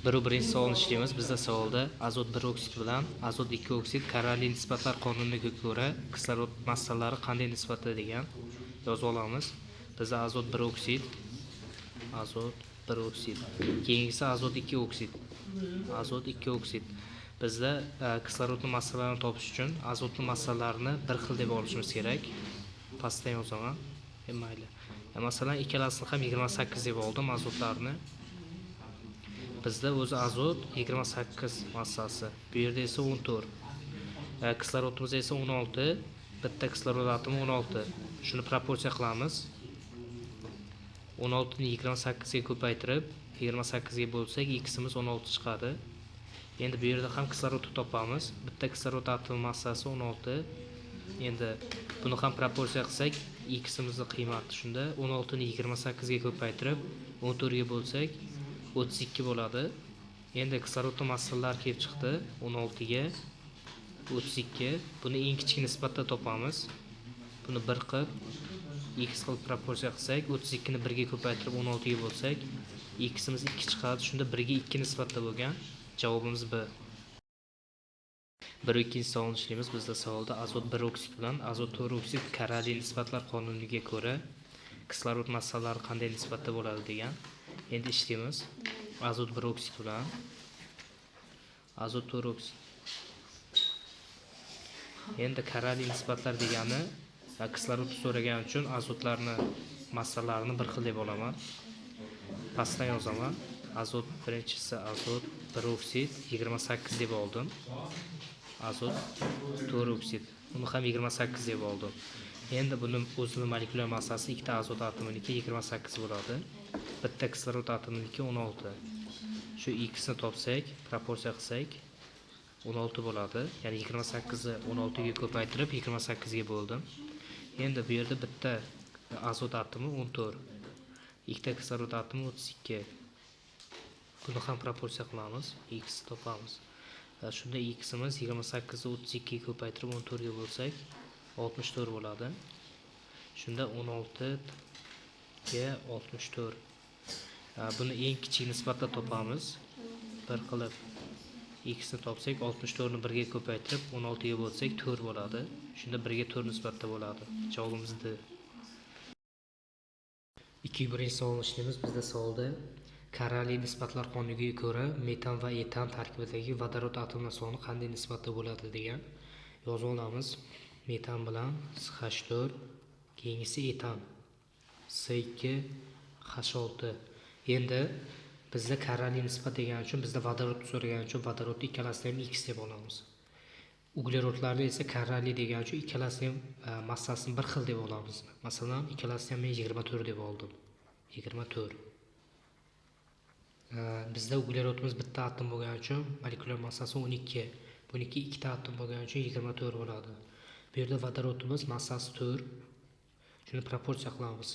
Birinchi savolni ishlaymiz. Bizda savolda azot 1 oksid bilan azot 2 oksid Karali nisbatlar qonuniga ko'ra kislorod massalari qanday nisbatda degan yozib olamiz. Bizda azot 1 oksid, azot 1 oksid. Keyingisi azot 2 oksid. Azot 2 oksid. Bizda kislorodning massalarini topish uchun azotning massalarini bir xil deb olishimiz kerak. Pastda yozaman. Mayli. Masalan, ikkalasini ham 28 deb oldim azotlarni. Bizda o'zi azot 28 massasi. Bu yerda esa 14. Kislorodimiz esa 16. Bitta kislorod atomi 16. Shuni proporsiya qilamiz. 16 ni 28 ga ko'paytirib 28 ga bo'lsak, x'imiz 16 chiqadi. Endi bu yerda ham kislorodni topamiz. Bitta kislorod atomi massasi 16. Endi buni ham proporsiya qilsak, x'imizning qiymati shunda 16 ni 28 ga ko'paytirib 14 ga bo'lsak 32 bo'ladi. Endi kislorodning massalari kelib chiqdi 16 ga 32. Buni eng kichik nisbatda topamiz. Buni 1 qilib x qilib proporsiya qilsak, 32 ni 1 ga ko'paytirib 16 ga bo'lsak, x'imiz 2 chiqadi. Shunda 1 ga 2 nisbatda bo'lgan. Javobimiz B. Ikkinchi savolni ishlaymiz. Bizda savolda azot 1 oksid bilan azot 4 oksid Karali nisbatlar qonuniga ko'ra kislorod massalari qanday nisbatda bo'ladi degan. Endi ishlaymiz. Azot 1 oksid bilan azot 4 oksid. Endi Karali nisbatlar degani kislorodni so'ragan uchun azotlarni massalarini bir xil deb olaman. Pastdan yozaman. Azot birinchisi azot 1 oksid 28 deb oldim. Azot 4 oksid. Buni ham 28 deb oldim. Endi buni o'zining molekulyar massasi ikkita azot atominiki 28 bo'ladi. Bitta kislorod atominiki 16. Shu x'ni topsak, proporsiya qilsak 16 bo'ladi. Ya'ni 28 ni 16 ga ko'paytirib 28 ga bo'ldim. Endi bu yerda bitta azot atomi 14. Ikkita kislorod atomi 32. Buni ham proporsiya qilamiz, x topamiz. Shunda x'imiz 28 ni 32 ga ko'paytirib 14 ga bo'lsak 64 bo'ladi. Shunda 16 ga 64. Buni eng kichik nisbatda topamiz. 1 qilib x'ni topsak 64 ni 1 ga ko'paytirib 16 ga bo'lsak 4 bo'ladi. Shunda 1 ga 4 nisbatda bo'ladi. Javobimiz D. 2-birinchi savolni ishlaymiz. Bizda savolda Karali nisbatlar qonuniga ko'ra metan va etan tarkibidagi vodorod atomlari soni qanday nisbatda bo'ladi degan. Yozib olamiz. Metan bilan CH4, keyingisi etan C2H6. Endi bizda Karali nisbat degan uchun bizda vodorodni so'ragan uchun vodorodni ikkalasini ham x deb olamiz. Uglerodlarni esa Karali degan uchun ikkalasini ham massasini bir xil deb olamiz. Masalan, ikkalasini ham men 24 deb oldim. 24. Bizda uglerodimiz bitta atom bo'lgani uchun molekulyar massasi 12. Buniki ikkita atom bo'lgani uchun 24 bo'ladi. Bu yerda vodorodimiz massasi 4. Shuni proporsiya qilamiz.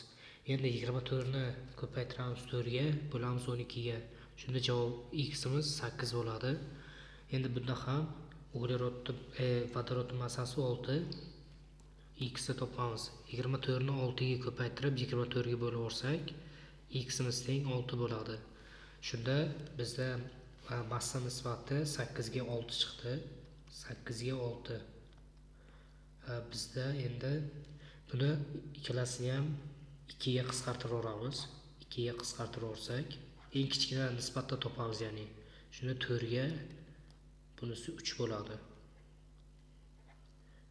Endi 24 ni ko'paytiramiz 4 ga, bo'lamiz 12 ga. Shunda javob x'imiz 8 bo'ladi. Endi bunda ham vodorodning massasi 6. X'ni topamiz. 24 ni 6 ga ko'paytirib 24 ga bo'lib olsak, x'imiz teng 6 bo'ladi. Shunda bizda massa nisbati 8 ga 6 chiqdi. 8 ga 6. Bizda endi buni ikkalasini ham 2 ga qisqartirib olamiz. 2 ga qisqartirib olsak, eng kichkina nisbatda topamiz, ya'ni. Shunda 4 ga bunisi 3 bo'ladi.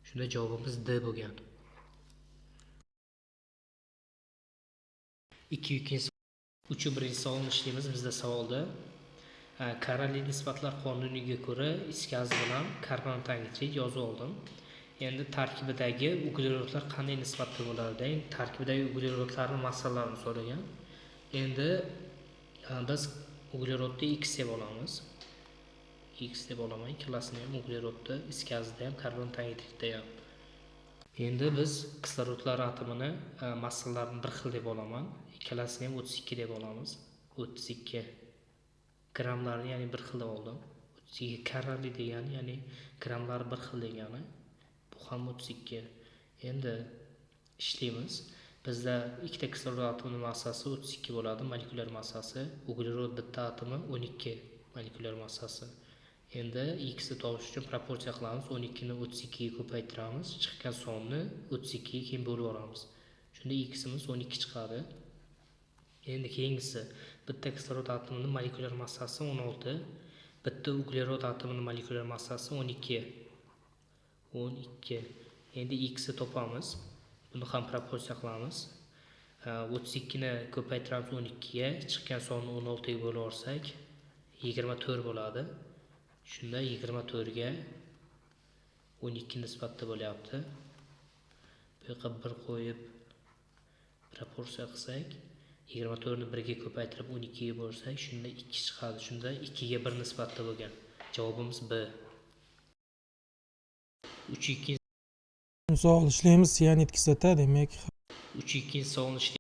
Shunda javobimiz D bo'lgan. 3-birinchi savolni ishlaymiz. Bizda savolda Karali nisbatlar qonuniga ko'ra is gazi bilan karbon tangitrik yozib oldim. Endi tarkibidagi uglerodlar qanday nisbatda bo'ladi? Tarkibidagi uglerodlarning massalarini so'ragan. Endi biz uglerodni x deb olamiz. X deb olaman. Ikkalasini ham uglerodda, is gazida ham, karbon tangitlikda ham. Endi biz kislorodlar atomini massalarini bir xil deb olaman. Ikkalasini ham 32 deb olamiz. 32 grammlarni, ya'ni bir xil deb oldim. 32 Karali degani, ya'ni grammlari bir xil degani. Bu ham 32. Endi ishlaymiz. Bizda ikkita kislorod atomining massasi 32 bo'ladi, molekulyar massasi. Uglerod bitta atomi 12. molekulyar massasi. Endi x ni topish uchun proporsiya qilamiz. 12 ni 32 ga ko'paytiramiz. Chiqqan sonni 32 ga keyin bo'lib olamiz. Shunda x imiz 12 chiqadi. Endi keyingisi, bitta kislorod atomining molekulyar massasi 16, bitta uglerod atomining molekulyar massasi 12. 12. Endi x ni topamiz. Buni ham proporsiya qilamiz. 32 ni ko'paytiramiz 12 ga, chiqqan sonni 16 ga bo'lib olsak 24 bo'ladi. Shunda 24 ga 12 nisbatda bo'lyapti. Bu yoqqa 1 qo'yib proporsiya qilsak, 24 ni 1 ga ko'paytirib 12 ga bo'lsak, shunda 2 chiqadi. Shunda 2 ga 1 nisbatda bo'lgan. Javobimiz B. 3-2 Misol ishlaymiz, siyanid kislota, demak 3-2 savolni